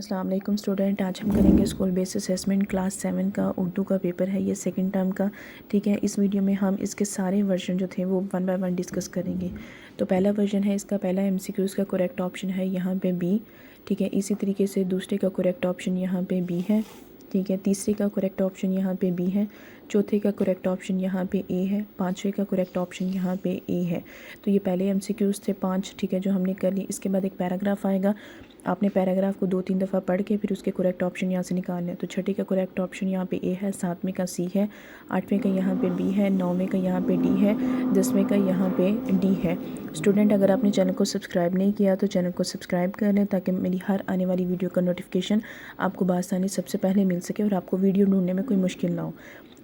अस्सलाम वालेकुम स्टूडेंट। आज हम करेंगे स्कूल बेस असेसमेंट क्लास 7 का उर्दू का पेपर है, ये सेकंड टर्म का। ठीक है, इस वीडियो में हम इसके सारे वर्जन जो थे वो 1 बाय 1 डिस्कस करेंगे। तो पहला वर्जन है इसका, पहला MCQs का करेक्ट ऑप्शन है यहाँ पे बी। ठीक है, इसी तरीके से दूसरे का करेक्ट ऑप्शन यहाँ पे बी है। ठीक है, तीसरे का करेक्ट ऑप्शन यहाँ पे बी है, चौथे का करेक्ट ऑप्शन यहाँ पे ए है, पाँचवें का करेक्ट ऑप्शन यहाँ पे ए है। तो ये पहले MCQs थे 5, ठीक है, जो हमने कर ली। इसके बाद एक पैराग्राफ आएगा, आपने पैराग्राफ को 2-3 दफ़ा पढ़ के फिर उसके करेक्ट ऑप्शन यहाँ से निकालने हैं। तो छठे का करेक्ट ऑप्शन यहाँ पे ए है, 7वें का सी है, 8वें का यहाँ पे बी है, 9वें का यहाँ पे डी है, 10वें का यहाँ पे डी है। स्टूडेंट, अगर आपने चैनल को सब्सक्राइब नहीं किया तो चैनल को सब्सक्राइब कर लें ताकि मेरी हर आने वाली वीडियो का नोटिफिकेशन आपको बआसानी सबसे पहले मिल सके और आपको वीडियो ढूंढने में कोई मुश्किल ना हो।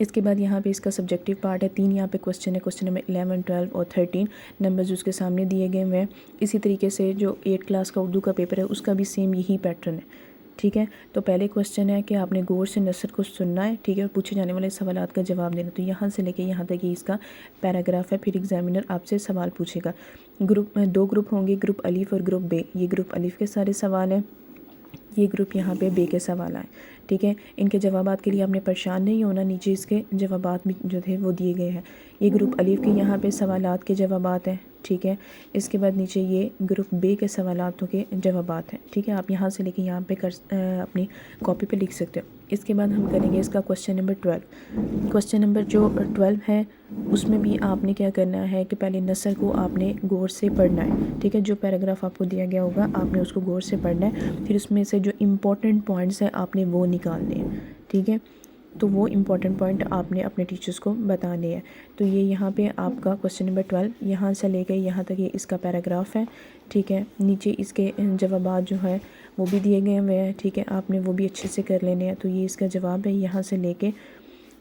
इसके बाद यहाँ पे इसका सब्जेक्टिव पार्ट है, 3 यहाँ पे क्वेश्चन है, क्वेश्चन नंबर 11, 12 और 13 नंबर्स उसके सामने दिए गए हुए हैं। इसी तरीके से जो 8 क्लास का उर्दू का पेपर है उसका भी सेम यही पैटर्न है। ठीक है, तो पहले क्वेश्चन है कि आपने गौर से नसर को सुनना है, ठीक है, और पूछे जाने वाले सवालात का जवाब देना। तो यहाँ से लेके यहाँ तक ये इसका पैराग्राफ है। फिर एग्जामिनर आपसे सवाल पूछेगा। दो ग्रुप होंगे, ग्रुप अलीफ और ग्रुप बे। ये ग्रुप अलीफ के सारे सवाल हैं, ये ग्रुप यहाँ पे बे के सवाल आए। ठीक है, इनके जवाबात के लिए आपने परेशान नहीं होना, नीचे इसके जवाबात भी जो थे वो दिए गए हैं। ये ग्रुप अलीफ के यहाँ पे सवालात के जवाबात हैं। ठीक है, इसके बाद नीचे ये ग्रुप बे के सवालातों के जवाबात हैं। ठीक है, आप यहाँ से लेके यहाँ पे अपनी कॉपी पे लिख सकते हो। इसके बाद हम करेंगे इसका क्वेश्चन नंबर 12। क्वेश्चन नंबर जो 12 है उसमें भी आपने क्या करना है कि पहले नसर को आपने गौर से पढ़ना है। ठीक है, जो पैराग्राफ आपको दिया गया होगा आपने उसको गौर से पढ़ना है, फिर उसमें से जो इम्पोर्टेंट पॉइंट्स हैं आपने वो निकालने हैं। ठीक है, तो वो इम्पॉर्टेंट पॉइंट आपने अपने टीचर्स को बताने हैं। तो ये यहाँ पे आपका क्वेश्चन नंबर 12 यहाँ से लेकर यहाँ तक ये इसका पैराग्राफ है। ठीक है, नीचे इसके जवाबात जो है वो भी दिए गए हुए हैं। ठीक है, आपने वो भी अच्छे से कर लेने हैं। तो ये इसका जवाब है यहाँ से लेके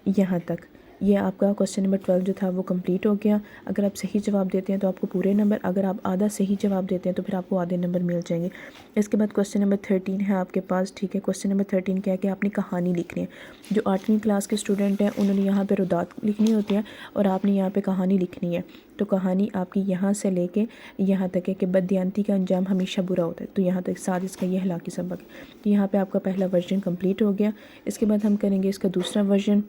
यहाँ तक। ये आपका क्वेश्चन नंबर 12 जो था वो कंप्लीट हो गया। अगर आप सही जवाब देते हैं तो आपको पूरे नंबर, अगर आप आधा सही जवाब देते हैं तो फिर आपको आधे नंबर मिल जाएंगे। इसके बाद क्वेश्चन नंबर 13 है आपके पास। ठीक है, क्वेश्चन नंबर 13 क्या है कि आपने कहानी लिखनी है। जो 8वीं क्लास के स्टूडेंट हैं उन्होंने यहाँ पर रुदात लिखनी होती है और आपने यहाँ पर कहानी लिखनी है। तो कहानी आपकी यहाँ से लेके यहाँ तक है कि बददियानती का अंजाम हमेशा बुरा होता है। तो यहाँ तक साथ इसका ये हलाकी सबक है। तो यहाँ पे आपका पहला वर्जन कंप्लीट हो गया। इसके बाद हम करेंगे इसका दूसरा वर्जन।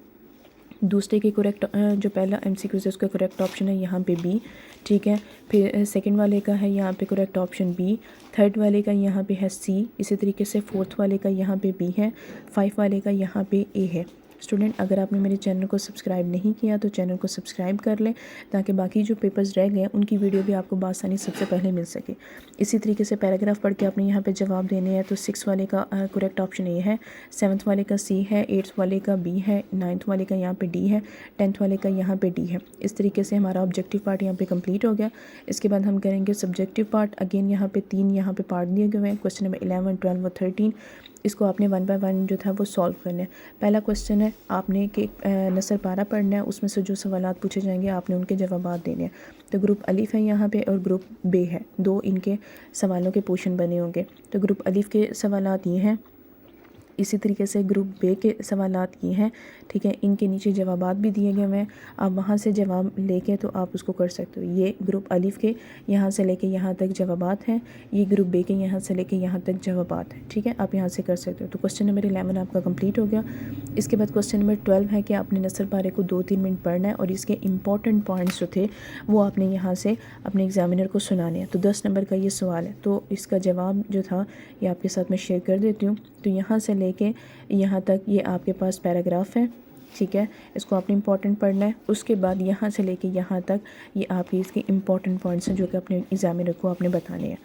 दूसरे के करेक्ट जो पहला MCQ है उसका करेक्ट ऑप्शन है यहाँ पे बी। ठीक है, फिर सेकंड वाले का है यहाँ पे करेक्ट ऑप्शन बी, थर्ड वाले का यहाँ पे है सी, इसी तरीके से फोर्थ वाले का यहाँ पे बी है, 5 वाले का यहाँ पे ए है। स्टूडेंट, अगर आपने मेरे चैनल को सब्सक्राइब नहीं किया तो चैनल को सब्सक्राइब कर लें ताकि बाकी जो पेपर्स रह गए हैं उनकी वीडियो भी आपको बआसानी सबसे पहले मिल सके। इसी तरीके से पैराग्राफ पढ़ के आपने यहाँ पे जवाब देने हैं। तो 6 वाले का करेक्ट ऑप्शन ए है, 7th वाले का सी है, 8th वाले का बी है, 9th वाले का यहाँ पे डी है, 10th वाले का यहाँ पे डी है। इस तरीके से हमारा ऑब्जेक्टिव पार्ट यहाँ पे कंप्लीट हो गया। इसके बाद हम करेंगे सब्जेक्टिव पार्ट। अगेन यहाँ पे 3 यहाँ पे पार्ट दिए गए हैं, क्वेश्चन नंबर 11, 12 और 13। इसको आपने 1 बाय 1 जो था वो सॉल्व करना है। पहला क्वेश्चन है आपने कि नसर पारा पढ़ना है, उसमें से जो सवालात पूछे जाएंगे आपने उनके जवाबात देने हैं। तो ग्रुप अलीफ है यहाँ पे और ग्रुप बे है, 2 इनके सवालों के पोर्शन बने होंगे। तो ग्रुप अलीफ के सवालात ये हैं, इसी तरीके से ग्रुप बे के सवालात ये हैं। ठीक है, इनके नीचे जवाबात भी दिए गए हैं, आप वहाँ से जवाब लेके तो आप उसको कर सकते हो। ये ग्रुप अलीफ के यहाँ से लेके यहाँ तक जवाबात हैं, ये ग्रुप बे के यहाँ से लेके यहाँ तक जवाबात हैं। ठीक है, आप यहाँ से कर सकते हो। तो क्वेश्चन नंबर 11 आपका कंप्लीट हो गया। इसके बाद क्वेश्चन नंबर 12 है कि आपने नसर पारे को 2-3 मिनट पढ़ना है और इसके इंपॉर्टेंट पॉइंट्स जो थे वो आपने यहाँ से अपने एग्जामिनर को सुनाने हैं। तो 10 नंबर का ये सवाल है, तो इसका जवाब जो था ये आपके साथ मैं शेयर कर देती हूँ। तो यहाँ से लेके यहाँ तक ये आपके पास पैराग्राफ है। ठीक है, इसको आपने इंपॉर्टेंट पढ़ना है। उसके बाद यहाँ से लेके यहाँ तक ये आपके इसके इंपॉर्टेंट पॉइंट्स हैं जो कि अपने एग्जामिनर को आपने बताने हैं।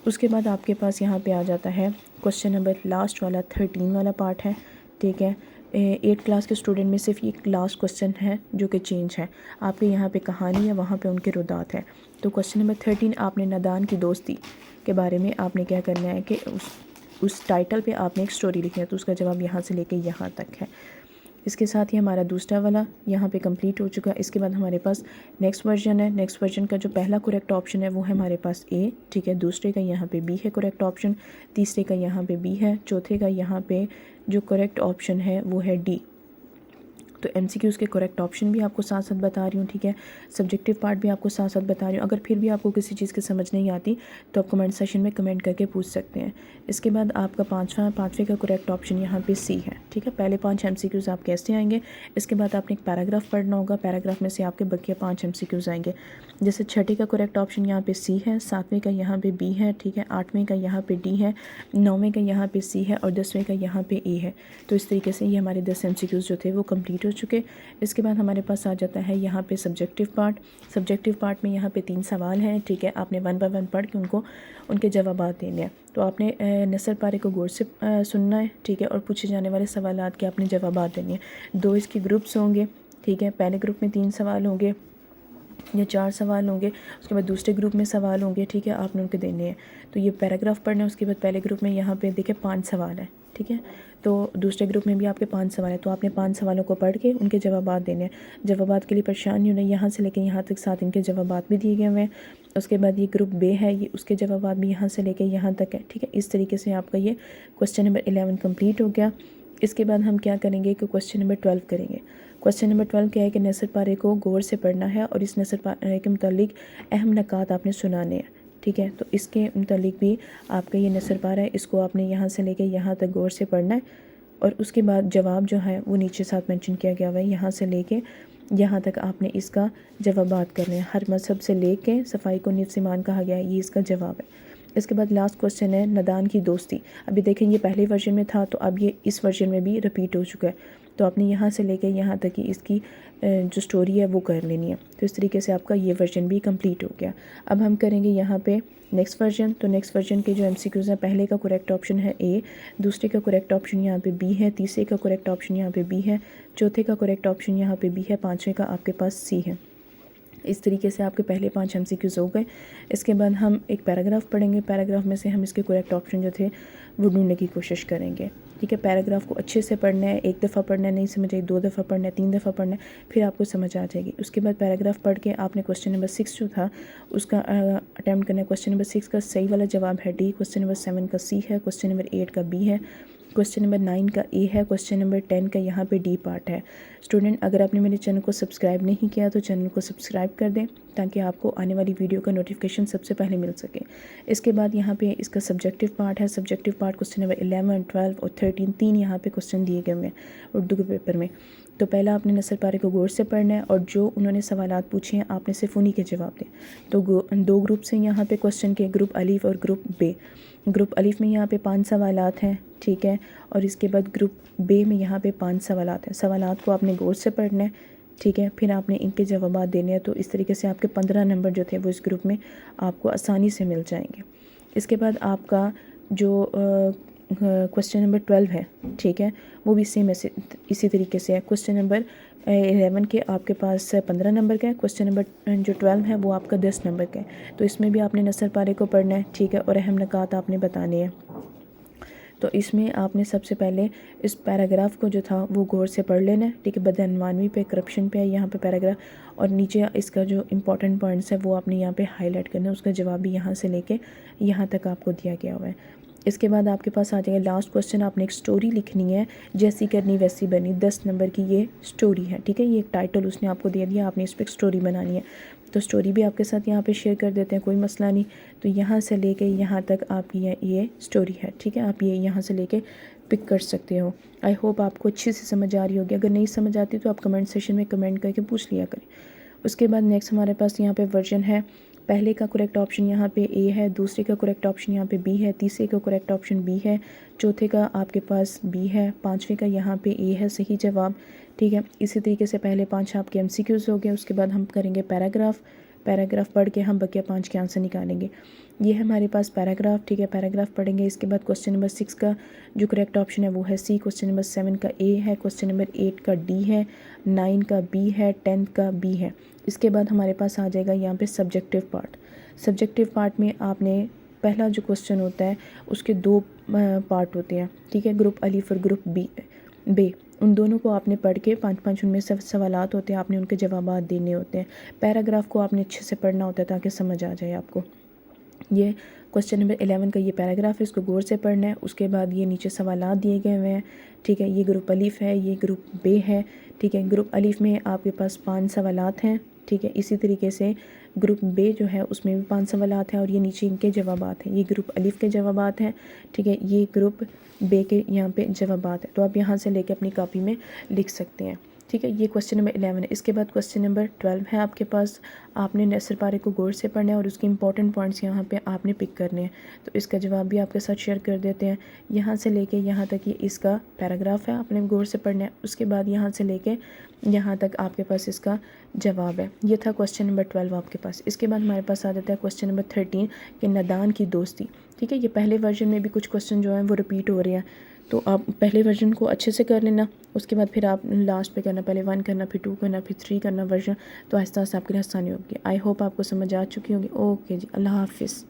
उसके बाद आपके पास यहाँ पे आ जाता है क्वेश्चन नंबर लास्ट वाला 13 वाला पार्ट है। ठीक है, 8 क्लास के स्टूडेंट में सिर्फ ये लास्ट क्वेश्चन है जो कि चेंज है। आपके यहाँ पे कहानी है, वहाँ पे उनके रुदात है। तो क्वेश्चन नंबर 13 आपने नादान की दोस्ती के बारे में आपने क्या करना है कि उस टाइटल पे आपने एक स्टोरी लिखनी है। तो उसका जवाब यहाँ से लेके यहाँ तक है। इसके साथ ही हमारा दूसरा वाला यहाँ पे कंप्लीट हो चुका है। इसके बाद हमारे पास नेक्स्ट वर्जन है। नेक्स्ट वर्जन का जो पहला करेक्ट ऑप्शन है वो है हमारे पास ए। ठीक है, दूसरे का यहाँ पे बी है करेक्ट ऑप्शन, तीसरे का यहाँ पे बी है, चौथे का यहाँ पे जो करेक्ट ऑप्शन है वो है डी। तो एमसीक्यूज़ के करेक्ट ऑप्शन भी आपको साथ साथ बता रही हूँ, ठीक है। सब्जेक्टिव पार्ट भी आपको साथ साथ बता रही हूँ। अगर फिर भी आपको किसी चीज़ की समझ नहीं आती तो आप कमेंट सेशन में कमेंट करके पूछ सकते हैं। इसके बाद आपका पाँचवें का करेक्ट ऑप्शन यहाँ पे सी है, ठीक है। पहले 5 एमसीक्यूज़ आपके ऐसे आएंगे। इसके बाद आपने एक पैराग्राफ पढ़ना होगा, पैराग्राफ में से आपके बकिया 5 एमसीक्यूज़ आएंगे। जैसे छठे का करेक्ट ऑप्शन यहाँ पे सी है, 7वें का यहाँ पे बी है, ठीक है। 8वें का यहाँ पे डी है, 9वें का यहाँ पे सी है और 10वें का यहाँ पे ए है। तो इस तरीके से ये हमारे 10 एमसीक्यूज़ जो थे वो कंप्लीट हो चुके। इसके बाद हमारे पास आ जाता है यहाँ पे सब्जेक्टिव पार्ट। सब्जेक्टिव पार्ट में यहाँ पे 3 सवाल हैं, ठीक है। आपने 1 बाय 1 पढ़ के उनके जवाब देने हैं। तो आपने नसर पारे को गौर से सुनना है, ठीक है। और पूछे जाने वाले सवालात के आपने जवाब देने हैं। 2 इसके ग्रुप्स होंगे, ठीक है। पहले ग्रुप में 3 सवाल होंगे या 4 सवाल होंगे, उसके बाद दूसरे ग्रुप में सवाल होंगे, ठीक है। आपने उनके देने हैं। तो ये पैराग्राफ पढ़ना है। उसके बाद पहले ग्रुप में यहाँ पे देखिए 5 सवाल है, ठीक है। तो दूसरे ग्रुप में भी आपके 5 सवाल है। तो आपने 5 सवालों को पढ़ के उनके जवाब देने हैं। जवाब के लिए परेशान नहीं होना, यहाँ से लेकर यहाँ तक साथ इनके जवाब भी दिए गए हुए हैं। उसके बाद ये ग्रुप बे है, ये उसके जवाब भी यहाँ से लेकर यहाँ तक है, ठीक है। इस तरीके से आपका ये क्वेश्चन नंबर 11 कंप्लीट हो गया। इसके बाद हम क्या करेंगे कि क्वेश्चन नंबर 12 करेंगे। क्वेश्चन नंबर 12 क्या है कि नसर पारे को गौर से पढ़ना है और इस नसर पारे के मुतालिक अहम नकात आपने सुनाने हैं, ठीक है। तो इसके मुतालिक भी आपका ये नसर पारा है, इसको आपने यहाँ से लेके यहाँ तक गौर से पढ़ना है। और उसके बाद जवाब जो है वो नीचे साथ मेंशन किया गया हुआ है, यहाँ से लेके यहाँ तक आपने इसका जवाबात करने हैं। हर मजहब से लेके सफाई को निफ्स ईमान कहा गया है, ये इसका जवाब है। इसके बाद लास्ट क्वेश्चन है नदान की दोस्ती। अभी देखें ये पहले वर्जन में था, तो अब ये इस वर्जन में भी रिपीट हो चुका है। तो आपने यहाँ से लेकर यहाँ तक की इसकी जो स्टोरी है वो कर लेनी है। तो इस तरीके से आपका ये वर्जन भी कंप्लीट हो गया। अब हम करेंगे यहाँ पे नेक्स्ट वर्जन। तो नेक्स्ट वर्जन के जो एमसीक्यूज़ हैं, पहले का करेक्ट ऑप्शन है ए, दूसरे का करेक्ट ऑप्शन यहाँ पे बी है, तीसरे का करेक्ट ऑप्शन यहाँ पे बी है, चौथे का करेक्ट ऑप्शन यहाँ पे बी है, पाँचवें का आपके पास सी है। इस तरीके से आपके पहले 5 एमसीक्यूज़ हो गए। इसके बाद हम एक पैराग्राफ पढ़ेंगे। पैराग्राफ में से हम इसके करेक्ट ऑप्शन जो थे वो ढूंढने की कोशिश करेंगे, ठीक है। पैराग्राफ को अच्छे से पढ़ना है, 1 दफ़ा पढ़ना है, नहीं समझ आई 2 दफ़ा पढ़ना है, 3 दफ़ा पढ़ना है, फिर आपको समझ आ जाएगी। उसके बाद पैराग्राफ पढ़ के आपने क्वेश्चन नंबर 6 जो था उसका अटैम्प्ट करना है। क्वेश्चन नंबर 6 का सही वाला जवाब है डी, क्वेश्चन नंबर 7 का सी है, क्वेश्चन नंबर 8 का बी है, क्वेश्चन नंबर 9 का ए है, क्वेश्चन नंबर 10 का यहाँ पे डी पार्ट है। स्टूडेंट अगर आपने मेरे चैनल को सब्सक्राइब नहीं किया तो चैनल को सब्सक्राइब कर दें ताकि आपको आने वाली वीडियो का नोटिफिकेशन सबसे पहले मिल सके। इसके बाद यहाँ पे इसका सब्जेक्टिव पार्ट है। सब्जेक्टिव पार्ट क्वेश्चन नंबर 11, 12 और 13 तीन यहाँ पे क्वेश्चन दिए गए हुए हैं उर्दू के पेपर में। तो पहला आपने नसर पारे को गौर से पढ़ना है और जो उन्होंने सवालात पूछे हैं आपने सिर्फ उन्हीं के जवाब दें। तो 2 ग्रुप से यहाँ पे क्वेश्चन के, ग्रुप अलीफ और ग्रुप बे। ग्रुप अलीफ में यहाँ पे 5 सवालात हैं, ठीक है। और इसके बाद ग्रुप बे में यहाँ पे 5 सवालात हैं। सवालात को आपने गौर से पढ़ना है, ठीक है। फिर आपने इनके जवाब देने हैं। तो इस तरीके से आपके 15 नंबर जो थे वो इस ग्रुप में आपको आसानी से मिल जाएंगे। इसके बाद आपका जो क्वेश्चन नंबर 12 है, ठीक है, वो भी सेम ऐसे इसी तरीके से है। क्वेश्चन नंबर 11 के आपके पास 15 नंबर का है, क्वेश्चन नंबर जो 12 है वो आपका 10 नंबर का है। तो इसमें भी आपने नसर पारे को पढ़ना है, ठीक है, और अहम नकात आपने बताने हैं। तो इसमें आपने सबसे पहले इस पैराग्राफ को जो था वो गौर से पढ़ लेना है, ठीक है। बदअनवानी पे, करप्शन पे है यहाँ पे पैराग्राफ, और नीचे इसका जो इम्पोर्टेंट पॉइंट्स है वो आपने यहाँ पे हाईलाइट करना है। उसका जवाब भी यहाँ से लेके यहाँ तक आपको दिया गया हुआ है। इसके बाद आपके पास आ जाएगा लास्ट क्वेश्चन। आपने एक स्टोरी लिखनी है, जैसी करनी वैसी बनी, 10 नंबर की ये स्टोरी है, ठीक है। ये एक टाइटल उसने आपको दे दिया, आपने इस पर एक स्टोरी बनानी है। तो स्टोरी भी आपके साथ यहाँ पे शेयर कर देते हैं, कोई मसला नहीं। तो यहाँ से लेके यहाँ तक आपकी ये स्टोरी है, ठीक है। आप ये यहाँ से लेके पिक कर सकते हो। आई होप आपको अच्छे से समझ आ रही होगी। अगर नहीं समझ आती तो आप कमेंट सेशन में कमेंट करके पूछ लिया करें। उसके बाद नेक्स्ट हमारे पास यहाँ पे वर्जन है। पहले का करेक्ट ऑप्शन यहाँ पे ए है, दूसरे का करेक्ट ऑप्शन यहाँ पे बी है, तीसरे का करेक्ट ऑप्शन बी है, चौथे का आपके पास बी है, पाँचवें का यहाँ पे ए है सही जवाब, ठीक है। इसी तरीके से पहले 5 आपके एमसीक्यूज़ हो गए। उसके बाद हम करेंगे पैराग्राफ पढ़ के हम बकिया 5 के आंसर निकालेंगे। ये है हमारे पास पैराग्राफ, ठीक है। पैराग्राफ पढ़ेंगे। इसके बाद क्वेश्चन नंबर 6 का जो करेक्ट ऑप्शन है वो है सी, क्वेश्चन नंबर 7 का ए है, क्वेश्चन नंबर 8 का डी है, 9 का बी है, 10 का बी है। इसके बाद हमारे पास आ जाएगा यहाँ पे सब्जेक्टिव पार्ट। सब्जेक्टिव पार्ट में आपने पहला जो क्वेश्चन होता है उसके 2 पार्ट होते हैं, ठीक है। ग्रुप अलीफ और ग्रुप बे, उन दोनों को आपने पढ़ के 5-5 उनमें सवालात होते हैं, आपने उनके जवाब देने होते हैं। पैराग्राफ को आपने अच्छे से पढ़ना होता है ताकि समझ आ जाए आपको। ये क्वेश्चन नंबर 11 का ये पैराग्राफ है, इसको गौर से पढ़ना है। उसके बाद ये नीचे सवालात दिए गए हुए हैं, ठीक है। ये ग्रुप अलीफ़ है, ये ग्रुप बे है, ठीक है। ग्रुप अलीफ़ में आपके पास 5 सवालात हैं, ठीक है। इसी तरीके से ग्रुप बे जो है उसमें भी 5 सवालात हैं और ये नीचे इनके जवाबात हैं। ये ग्रुप अलीफ़ के जवाबात हैं, ठीक है। ये ग्रुप बे के यहाँ पे जवाबात हैं। तो आप यहाँ से लेके अपनी कॉपी में लिख सकते हैं, ठीक है। ये क्वेश्चन नंबर 11 है। इसके बाद क्वेश्चन नंबर 12 है आपके पास। आपने नसर पारे को गौर से पढ़ना है और उसके इंपॉर्टेंट पॉइंट्स यहाँ पे आपने पिक करने हैं। तो इसका जवाब भी आपके साथ शेयर कर देते हैं। यहाँ से लेके यहाँ तक ये इसका पैराग्राफ है, आपने गौर से पढ़ना है। उसके बाद यहाँ से लेके यहाँ तक आपके पास इसका जवाब है। ये था क्वेश्चन नंबर 12 आपके पास। इसके बाद हमारे पास आ जाता है क्वेश्चन नंबर 13 कि नादान की दोस्ती, ठीक है। ये पहले वर्जन में भी कुछ क्वेश्चन जो हैं वो रिपीट हो रहे हैं, तो आप पहले वर्जन को अच्छे से कर लेना। उसके बाद फिर आप लास्ट पे करना, पहले 1 करना, फिर 2 करना, फिर 3 करना वर्जन। तो आहिस्ता आहिस्ता आपके लिए आसानी होगी। आई होप आपको समझ आ चुकी होगी। ओके जी, अल्लाह हाफिज़।